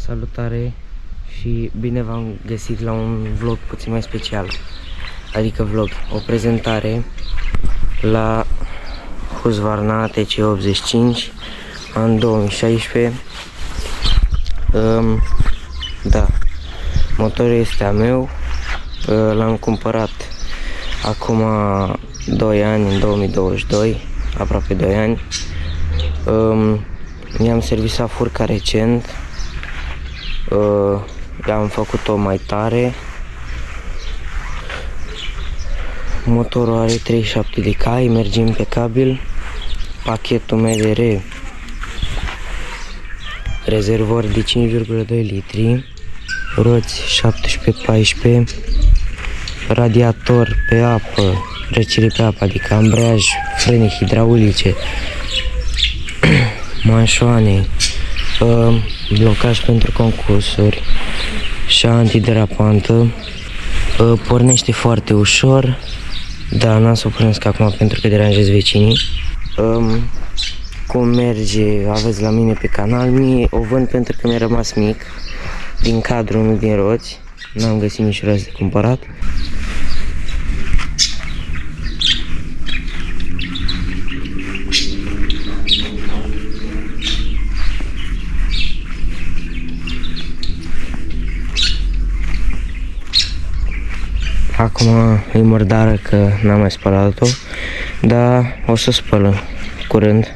Salutare și bine v-am găsit la un vlog puțin mai special. Adică vlog, o prezentare la Husqvarna TC85 în 2016. Da, motorul este a meu, l-am cumpărat acum 2 ani, în 2022, aproape 2 ani. Mi-am servisat furca recent, am făcut-o mai tare. Motorul are 37 de cai, merge impecabil. Pachetul MDR, rezervor de 5,2 litri, roți 17-14, radiator pe apă, răcire pe apă, adică ambreiaj, frâne hidraulice, manșoane, blocaj pentru concursuri și antiderapantă. Pornește foarte ușor, dar n-am să o pornesc acum pentru că deranjez vecinii. Cum merge, aveți la mine pe canal. Mie o vând pentru că mi-a rămas mic din cadru, nu din roți. N-am găsit nici roți de cumpărat. Acum e mărdară că n-am mai spălat-o, dar o să spălă curând.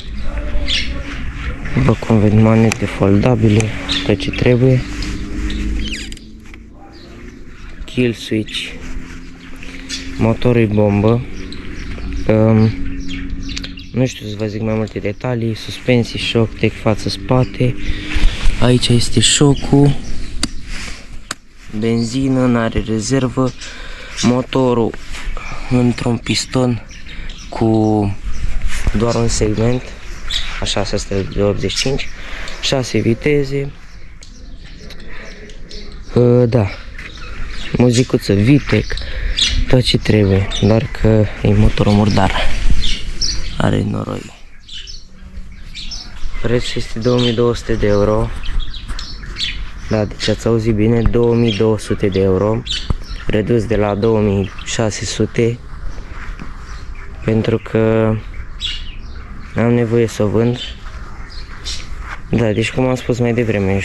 După cum văd, manete foldabile, tot ce trebuie. Kill switch. Motorul e bombă. Nu știu să vă zic mai multe detalii. Suspensii, șoc, tec față-spate. Aici este șocul. Benzină, n-are rezervă. Motorul într-un piston cu doar un segment, așa, asta de 85, 6 viteze. Da, muzicuță, Vitec, tot ce trebuie, doar că e motorul murdar, are noroi. Prețul este 2200 de euro. Da, deci ați auzit bine, 2200 de euro. Redus de la 2600 pentru că am nevoie să o vând. Da, deci cum am spus mai devreme,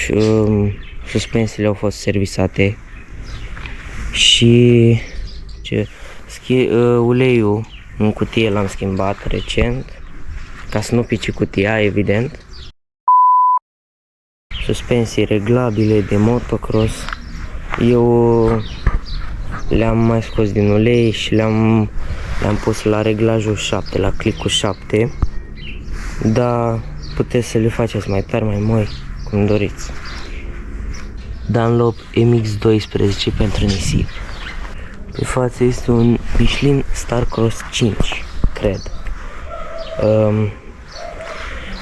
suspensiile au fost servisate și uleiul în cutie l-am schimbat recent ca să nu pice cutia, evident. Suspensii reglabile de motocross. Eu le-am mai scos din ulei și le-am pus la reglajul 7, la clicul 7. Dar puteți să le faceți mai tari, mai moi, cum doriți. Dunlop MX12 pentru nisip. Pe față este un Michelin Starcross 5, cred.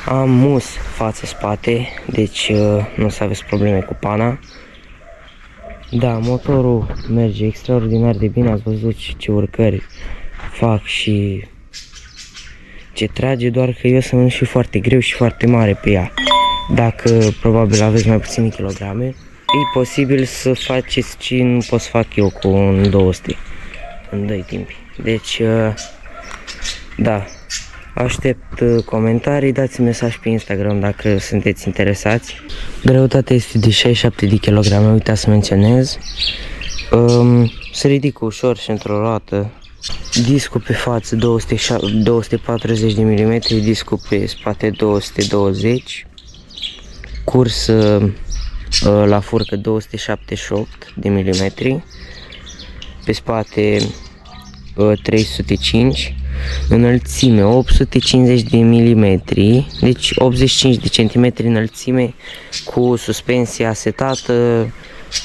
Am mus față-spate, deci nu o să aveți probleme cu pana. Da, motorul merge extraordinar de bine, ați văzut ce urcări fac și ce trage, doar că eu sunt și foarte greu și foarte mare pe ea. Dacă probabil aveți mai puține kilograme, e posibil să faceți ce nu pot să fac eu cu un 200 în 2 timpi. Deci, da, aștept comentarii, dați mesaj pe Instagram dacă sunteți interesați. Greutatea este de 67 de kg, uitați să menționez. Se ridică ușor și într-o roată. Discul pe față 240 de mm, discul pe spate 220. Curs la furcă 278 de mm. Pe spate 305. Înălțime 850 de mm, deci 85 de centimetri înălțime, cu suspensia setată.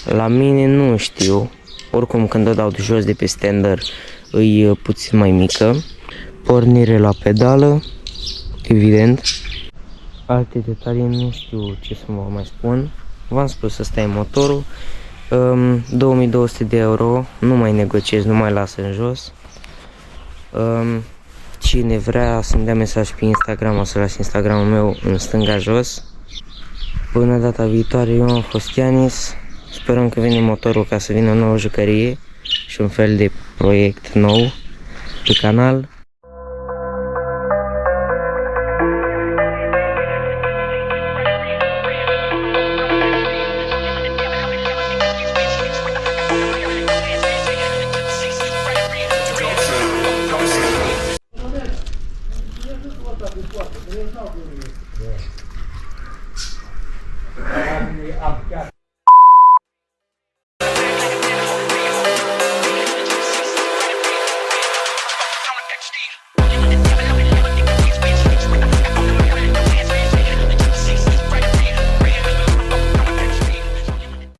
La mine nu știu, oricum când o dau de jos de pe stander e puțin mai mică. Pornire la pedală, evident. Alte detalii nu știu ce să vă mai spun. V-am spus, ăsta e motorul. 2200 de euro, nu mai negociez, nu mai las în jos. Cine vrea să-mi dea mesaj pe Instagram, o să las Instagramul meu în stânga jos. Până data viitoare, eu am fost Ianis. Sperăm că vine motorul ca să vină o nouă jucărie și un fel de proiect nou pe canal.